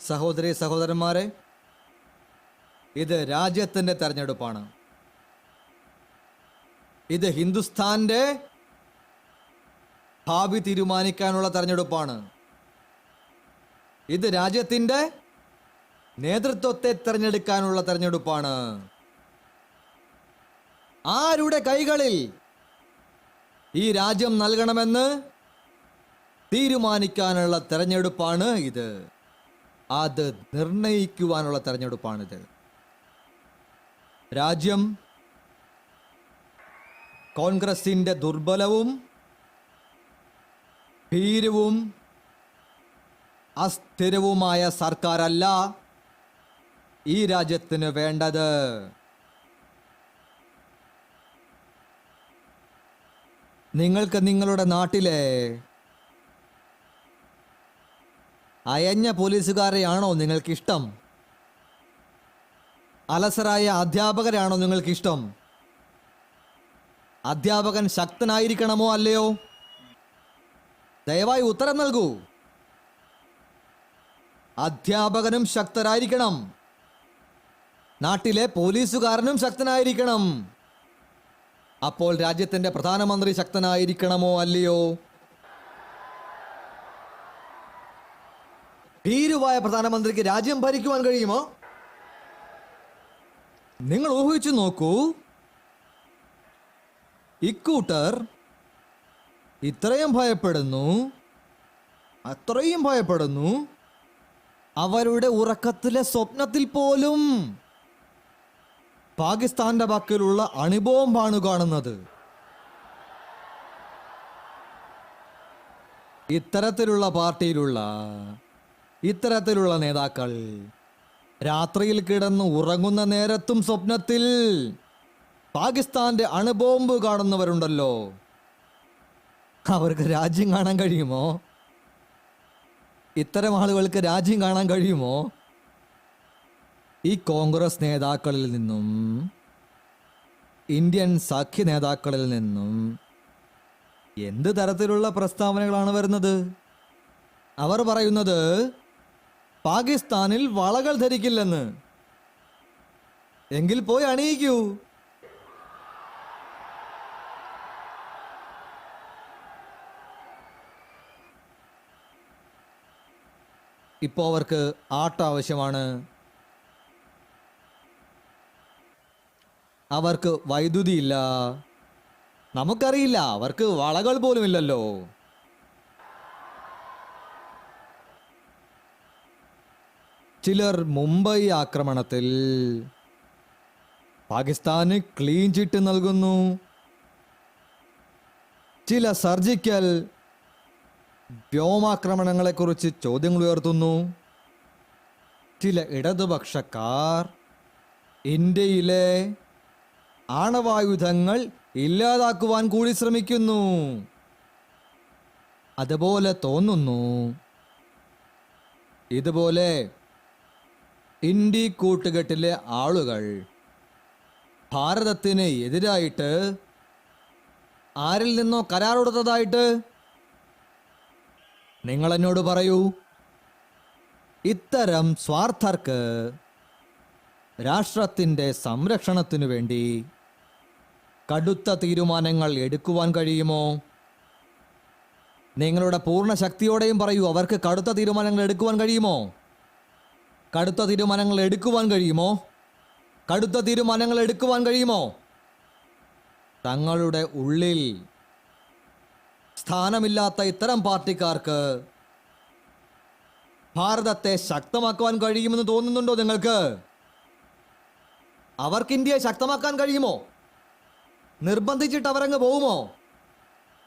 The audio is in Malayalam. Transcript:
സഹോദരി സഹോദരന്മാരെ, ഇത് രാജ്യത്തിൻ്റെ തെരഞ്ഞെടുപ്പാണ്. ഇത് ഹിന്ദുസ്ഥാന്റെ ഭാവി തീരുമാനിക്കാനുള്ള തെരഞ്ഞെടുപ്പാണ്. ഇത് രാജ്യത്തിൻ്റെ നേതൃത്വത്തെ തെരഞ്ഞെടുക്കാനുള്ള തെരഞ്ഞെടുപ്പാണ്. ആരുടെ കൈകളിൽ ഈ രാജ്യം നൽകണമെന്ന് തീരുമാനിക്കാനുള്ള തെരഞ്ഞെടുപ്പാണ് ഇത്. അത് നിർണയിക്കുവാനുള്ള തെരഞ്ഞെടുപ്പാണിത്. രാജ്യം കോൺഗ്രസിന്റെ ദുർബലവും ഭീരുവും അസ്ഥിരവുമായ സർക്കാരല്ല ഈ രാജ്യത്തിന് വേണ്ടത്. നിങ്ങൾക്ക് നിങ്ങളുടെ നാട്ടിലെ അയഞ്ഞ പോലീസുകാരെയാണോ നിങ്ങൾക്കിഷ്ടം? അലസരായ അധ്യാപകരാണോ നിങ്ങൾക്കിഷ്ടം? അധ്യാപകൻ ശക്തനായിരിക്കണമോ അല്ലയോ? ദയവായി ഉത്തരം നൽകൂ. അധ്യാപകനും ശക്തരായിരിക്കണം, നാട്ടിലെ പോലീസുകാരനും ശക്തനായിരിക്കണം. അപ്പോൾ രാജ്യത്തിന്റെ പ്രധാനമന്ത്രി ശക്തനായിരിക്കണമോ അല്ലയോ? ഭീരുവായ പ്രധാനമന്ത്രിക്ക് രാജ്യം ഭരിക്കുവാൻ കഴിയുമോ? നിങ്ങൾ ഊഹിച്ചു നോക്കൂ. ഇക്കൂട്ടർ ഇത്രയും ഭയപ്പെടുന്നു, അത്രയും ഭയപ്പെടുന്നു, അവരുടെ ഉറക്കത്തിലെ സ്വപ്നത്തിൽ പോലും പാകിസ്ഥാന്റെ പക്കലുള്ള അണുബോംബാണ് കാണുന്നത്. ഇത്തരത്തിലുള്ള പാർട്ടിയിലുള്ള ഇത്തരത്തിലുള്ള നേതാക്കൾ രാത്രിയിൽ കിടന്ന് ഉറങ്ങുന്ന നേരത്തും സ്വപ്നത്തിൽ പാകിസ്ഥാന്റെ അണുബോംബ് കാണുന്നവരുണ്ടല്ലോ. അവർക്ക് രാജ്യം കാണാൻ കഴിയുമോ? ഇത്തരം ആളുകൾക്ക് രാജ്യം കാണാൻ കഴിയുമോ? ഈ കോൺഗ്രസ് നേതാക്കളിൽ നിന്നും ഇന്ത്യൻ സഖ്യ നേതാക്കളിൽ നിന്നും എന്ത് തരത്തിലുള്ള പ്രസ്താവനകളാണ് വരുന്നത്? അവർ പറയുന്നത് പാകിസ്ഥാനിൽ വളകൾ ധരിക്കില്ലെന്ന്. എങ്കിൽ പോയി അണിയിക്കൂ. ഇപ്പോൾ അവർക്ക് ആട്ട ആവശ്യമാണ്, അവർക്ക് വൈദ്യുതി ഇല്ല. നമുക്കറിയില്ല, അവർക്ക് വളകൾ പോലും ഇല്ലല്ലോ. ചിലർ മുംബൈ ആക്രമണത്തിൽ പാകിസ്ഥാന് ക്ലീൻ ചിറ്റ് നൽകുന്നു. ചില സർജിക്കൽ വ്യോമാക്രമണങ്ങളെക്കുറിച്ച് ചോദ്യങ്ങൾ ഉയർത്തുന്നു. ചില ഇടതുപക്ഷക്കാർ ഇന്ത്യയിലെ ആണവായുധങ്ങൾ ഇല്ലാതാക്കുവാൻ കൂടി ശ്രമിക്കുന്നു. അതുപോലെ തോന്നുന്നു ഇതുപോലെ ഇന്ത്യ കൂട്ടുകെട്ടിലെ ആളുകൾ ഭാരതത്തിന് എതിരായിട്ട് ആരിൽ നിന്നോ കരാറെടുത്തതായിട്ട്. നിങ്ങൾ എന്നോട് പറയൂ. ഇത്തരം സ്വാർത്ഥർക്ക് രാഷ്ട്രത്തിൻ്റെ സംരക്ഷണത്തിനു വേണ്ടി കടുത്ത തീരുമാനങ്ങൾ എടുക്കുവാൻ കഴിയുമോ? നിങ്ങളുടെ പൂർണ്ണ ശക്തിയോടെയും പറയൂ, അവർക്ക് കടുത്ത തീരുമാനങ്ങൾ എടുക്കുവാൻ കഴിയുമോ? കടുത്ത തീരുമാനങ്ങൾ എടുക്കുവാൻ കഴിയുമോ? കടുത്ത തീരുമാനങ്ങൾ എടുക്കുവാൻ കഴിയുമോ? തങ്ങളുടെ ഉള്ളിൽ സ്ഥാനമില്ലാത്ത ഇത്തരം പാർട്ടിക്കാർക്ക് ഭാരതത്തെ ശക്തമാക്കുവാൻ കഴിയുമെന്ന് തോന്നുന്നുണ്ടോ നിങ്ങൾക്ക്? അവർക്ക് ഇന്ത്യയെ ശക്തമാക്കാൻ കഴിയുമോ? നിർബന്ധിച്ചിട്ട് അവരങ്ങ് പോകുമോ?